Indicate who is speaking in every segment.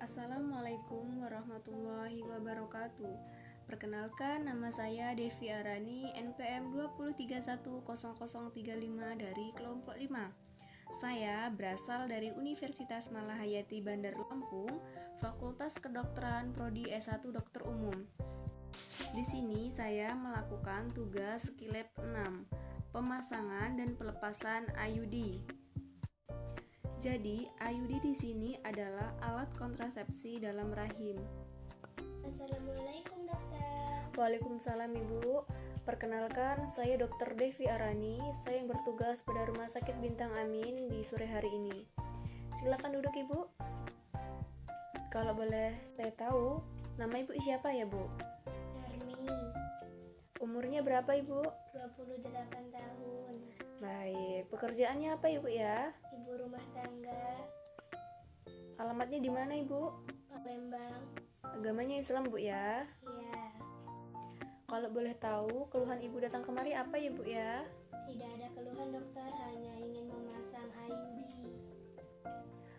Speaker 1: Assalamualaikum warahmatullahi wabarakatuh. Perkenalkan, nama saya Devi Arani, NPM 203100035 dari kelompok 5. Saya berasal dari Universitas Malahayati Bandar Lampung, Fakultas Kedokteran Prodi S1 Dokter Umum. Di sini saya melakukan tugas Skilab 6, pemasangan dan pelepasan IUD. Jadi, IUD di sini adalah alat kontrasepsi dalam rahim.
Speaker 2: Assalamualaikum dokter.
Speaker 1: Waalaikumsalam Ibu. Perkenalkan, saya Dr. Devi Arani. Saya yang bertugas pada Rumah Sakit Bintang Amin di sore hari ini. Silakan duduk Ibu. Kalau boleh saya tahu, nama Ibu siapa ya Bu?
Speaker 2: Darmi,
Speaker 1: Umurnya berapa Ibu?
Speaker 2: 28 tahun.
Speaker 1: Baik, pekerjaannya apa Ibu ya?
Speaker 2: Ibu rumah tangga,
Speaker 1: Alamatnya di mana Ibu?
Speaker 2: Palembang.
Speaker 1: Agamanya Islam Bu ya?
Speaker 2: Ya,
Speaker 1: Kalau boleh tahu, keluhan Ibu datang kemari apa ya Bu ya?
Speaker 2: tidak ada keluhan dokter, hanya ingin memasang IUD.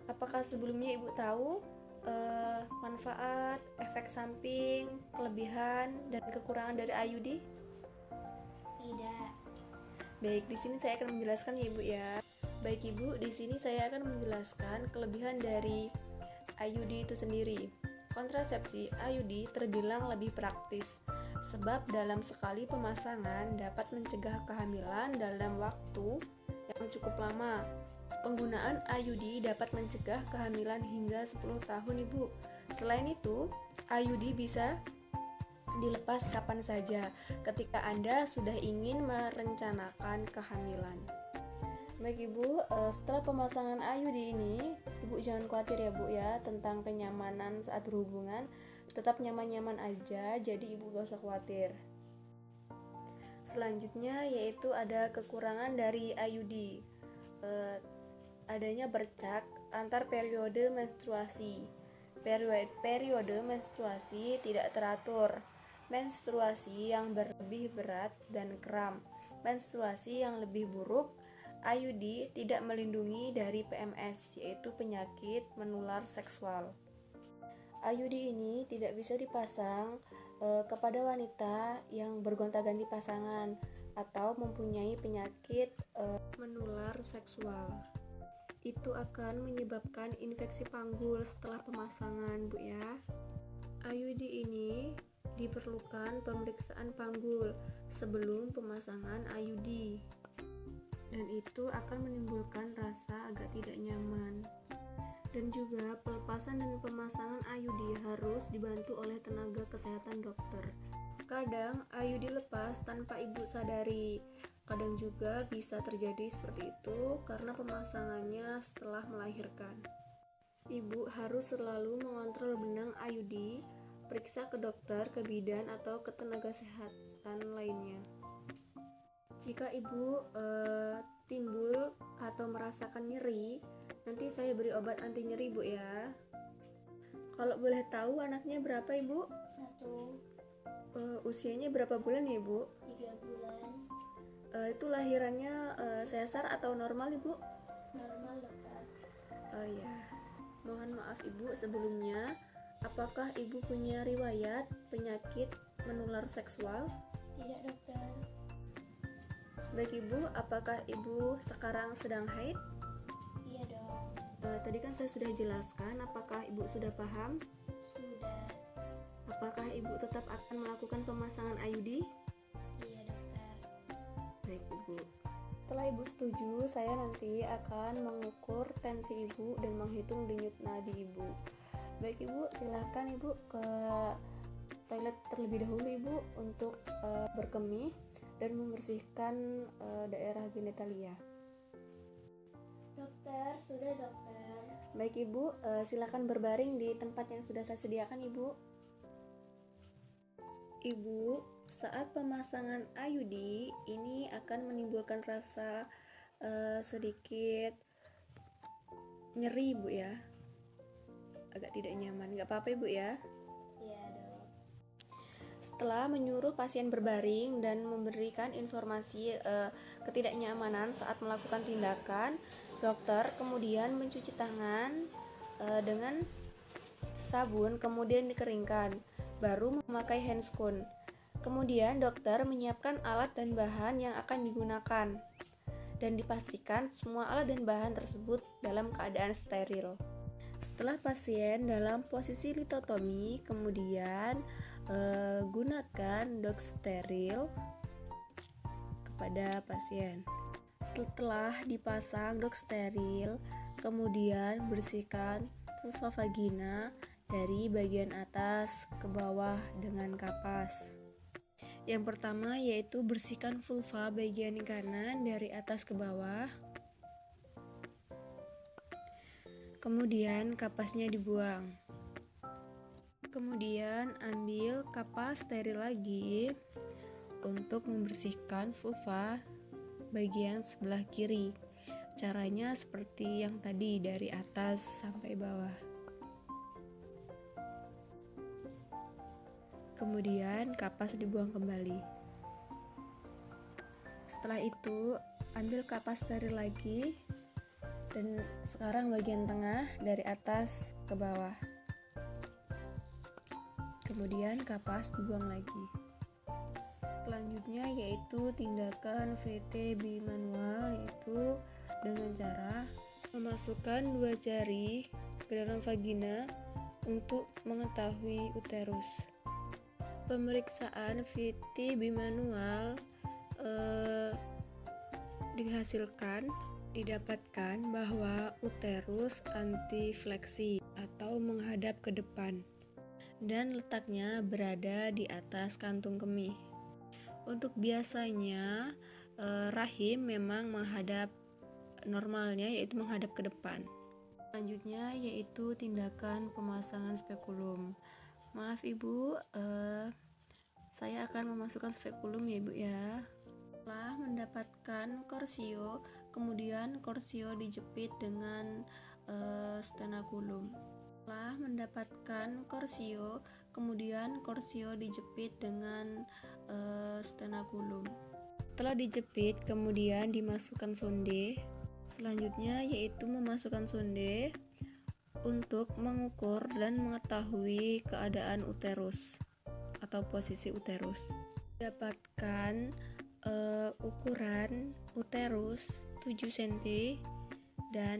Speaker 1: Apakah sebelumnya Ibu tahu manfaat, efek samping, kelebihan, dan kekurangan dari IUD?
Speaker 2: Tidak.
Speaker 1: Baik, di sini saya akan menjelaskan ya Ibu ya. Baik Ibu, di sini saya akan menjelaskan kelebihan dari IUD itu sendiri. Kontrasepsi IUD terbilang lebih praktis, sebab dalam sekali pemasangan dapat mencegah kehamilan dalam waktu yang cukup lama. Penggunaan IUD dapat mencegah kehamilan hingga 10 tahun Ibu. Selain itu, IUD bisa dilepas kapan saja ketika Anda sudah ingin merencanakan kehamilan. Baik Ibu, setelah pemasangan IUD ini, Ibu jangan khawatir ya Bu ya tentang kenyamanan saat berhubungan. Tetap nyaman-nyaman aja, jadi Ibu gak usah khawatir. Selanjutnya yaitu ada kekurangan dari IUD. Adanya bercak antar periode menstruasi. Periode menstruasi tidak teratur. Menstruasi yang berlebih berat dan kram. Menstruasi yang lebih buruk. IUD tidak melindungi dari PMS, yaitu penyakit menular seksual. IUD ini tidak bisa dipasang kepada wanita yang bergonta-ganti pasangan atau mempunyai penyakit menular seksual. Itu akan menyebabkan infeksi panggul setelah pemasangan, Bu ya. IUD ini diperlukan pemeriksaan panggul sebelum pemasangan IUD. Dan itu akan menimbulkan rasa agak tidak nyaman. Dan juga pelepasan dan pemasangan IUD harus dibantu oleh tenaga kesehatan dokter. Kadang IUD lepas tanpa Ibu sadari. Kadang juga bisa terjadi seperti itu karena pemasangannya setelah melahirkan. Ibu harus selalu mengontrol benang IUD, periksa ke dokter, ke bidan, atau ke tenaga kesehatan lainnya. Jika Ibu timbul atau merasakan nyeri, nanti saya beri obat anti nyeri Bu ya. Kalau boleh tahu anaknya berapa Ibu?
Speaker 2: 1,
Speaker 1: Usianya berapa bulan ya Ibu?
Speaker 2: 3 bulan.
Speaker 1: Itu lahirannya sesar atau normal Ibu?
Speaker 2: Normal dokter.
Speaker 1: Oh ya, mohon maaf Ibu sebelumnya. Apakah Ibu punya riwayat penyakit menular seksual?
Speaker 2: Tidak dokter.
Speaker 1: Baik Ibu, apakah Ibu sekarang sedang haid?
Speaker 2: Iya dok.
Speaker 1: Tadi kan saya sudah jelaskan, apakah Ibu sudah paham?
Speaker 2: Sudah.
Speaker 1: Apakah Ibu tetap akan melakukan pemasangan IUD?
Speaker 2: Iya dokter.
Speaker 1: Baik Ibu. Setelah Ibu setuju, saya nanti akan mengukur tensi Ibu dan menghitung denyut nadi Ibu. Baik Ibu, silakan Ibu ke toilet terlebih dahulu Ibu untuk berkemih dan membersihkan daerah genitalia.
Speaker 2: Dokter, sudah dokter.
Speaker 1: Baik Ibu, silakan berbaring di tempat yang sudah saya sediakan Ibu. Ibu, saat pemasangan IUD ini akan menimbulkan rasa sedikit nyeri Bu ya. Agak tidak nyaman, nggak apa-apa Ibu ya.
Speaker 2: Iya dok.
Speaker 1: Setelah menyuruh pasien berbaring dan memberikan informasi ketidaknyamanan saat melakukan tindakan, dokter kemudian mencuci tangan dengan sabun, kemudian dikeringkan, baru memakai handscoon. Kemudian dokter menyiapkan alat dan bahan yang akan digunakan dan dipastikan semua alat dan bahan tersebut dalam keadaan steril. Setelah pasien dalam posisi litotomi, kemudian gunakan dok steril kepada pasien. Setelah dipasang dok steril, kemudian bersihkan vulva vagina dari bagian atas ke bawah dengan kapas. Yang pertama yaitu bersihkan vulva bagian kanan dari atas ke bawah. Kemudian kapasnya dibuang. Kemudian ambil kapas steril lagi untuk membersihkan vulva bagian sebelah kiri. Caranya seperti yang tadi, dari atas sampai bawah. Kemudian kapas dibuang kembali. Setelah itu ambil kapas steril lagi, dan sekarang bagian tengah dari atas ke bawah. Kemudian kapas dibuang lagi. Selanjutnya yaitu tindakan VT bimanual, yaitu dengan cara memasukkan 2 jari ke dalam vagina untuk mengetahui uterus. Pemeriksaan VT bimanual didapatkan bahwa uterus antifleksi atau menghadap ke depan dan letaknya berada di atas kantung kemih. Untuk biasanya rahim memang menghadap, normalnya yaitu menghadap ke depan. Selanjutnya yaitu tindakan pemasangan spekulum. Maaf Ibu, saya akan memasukkan spekulum ya Ibu ya. Setelah mendapatkan korsio, kemudian korsio dijepit dengan stenakulum. Setelah mendapatkan korsio, kemudian korsio dijepit dengan stenakulum. Setelah dijepit, kemudian dimasukkan sonde. Selanjutnya yaitu memasukkan sonde untuk mengukur dan mengetahui keadaan uterus atau posisi uterus. Dapatkan ukuran uterus 7 cm dan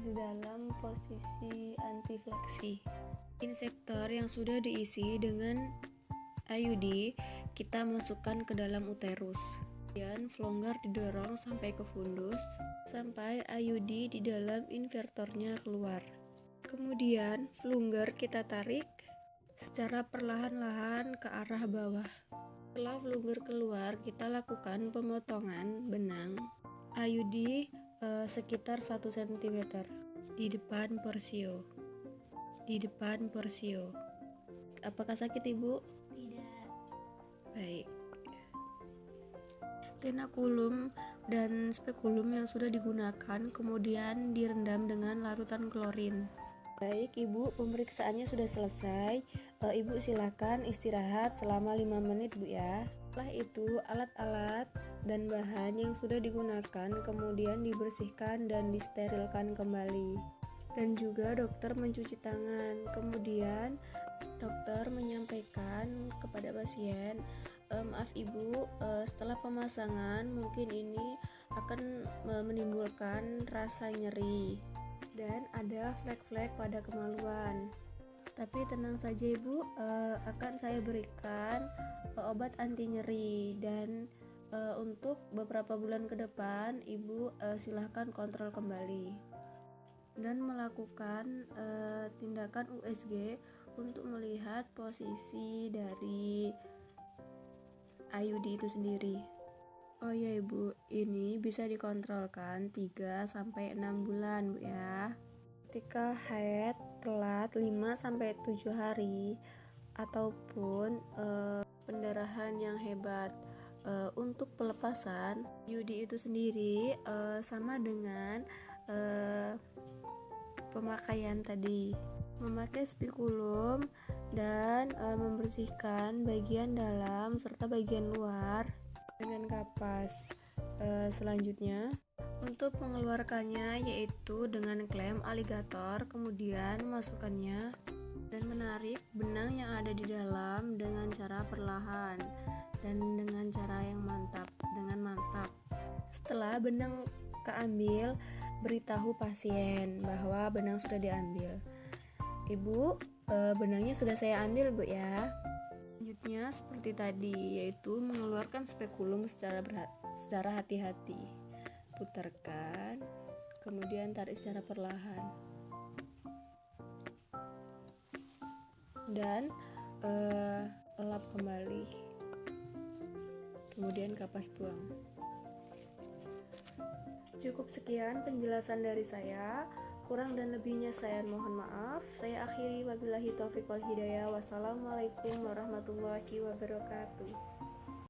Speaker 1: dalam posisi antifleksi. Insektor yang sudah diisi dengan IUD kita masukkan ke dalam uterus. Kemudian flonggar didorong sampai ke fundus sampai IUD di dalam invertornya keluar. Kemudian flungger kita tarik secara perlahan-lahan ke arah bawah. Setelah flungger keluar, kita lakukan pemotongan benang IUD sekitar 1 cm di depan porsio. Apakah sakit Ibu?
Speaker 2: Tidak.
Speaker 1: Baik. Tenakulum dan spekulum yang sudah digunakan kemudian direndam dengan larutan klorin. Baik Ibu, pemeriksaannya sudah selesai. Ibu silakan istirahat selama 5 menit Bu ya. Setelah itu alat-alat dan bahan yang sudah digunakan kemudian dibersihkan dan disterilkan kembali. Dan juga dokter mencuci tangan. Kemudian dokter menyampaikan kepada pasien, maaf Ibu, setelah pemasangan mungkin ini akan menimbulkan rasa nyeri dan ada flek-flek pada kemaluan. Tapi tenang saja Ibu, akan saya berikan obat anti nyeri dan untuk beberapa bulan ke depan Ibu silahkan kontrol kembali dan melakukan tindakan USG untuk melihat posisi dari IUD itu sendiri. Oh ya Ibu, ini bisa dikontrolkan 3-6 bulan Bu ya. Ketika haid telat 5-7 hari ataupun pendarahan yang hebat, untuk pelepasan IUD itu sendiri sama dengan pemakaian tadi, memakai spikulum dan membersihkan bagian dalam serta bagian luar dengan kapas. Selanjutnya, untuk mengeluarkannya yaitu dengan klem aligator, kemudian memasukkannya dan menarik benang yang ada di dalam dengan cara perlahan dan dengan cara yang mantap. Setelah benang keambil, beritahu pasien bahwa benang sudah diambil. Ibu, benangnya sudah saya ambil, Bu ya. Selanjutnya seperti tadi, yaitu mengeluarkan spekulum secara hati-hati. Putarkan, kemudian tarik secara perlahan. Dan elap kembali. Kemudian kapas buang. Cukup sekian penjelasan dari saya. Kurang dan lebihnya saya mohon maaf. Saya akhiri, wabillahi taufiq wal hidayah. Wassalamualaikum warahmatullahi wabarakatuh.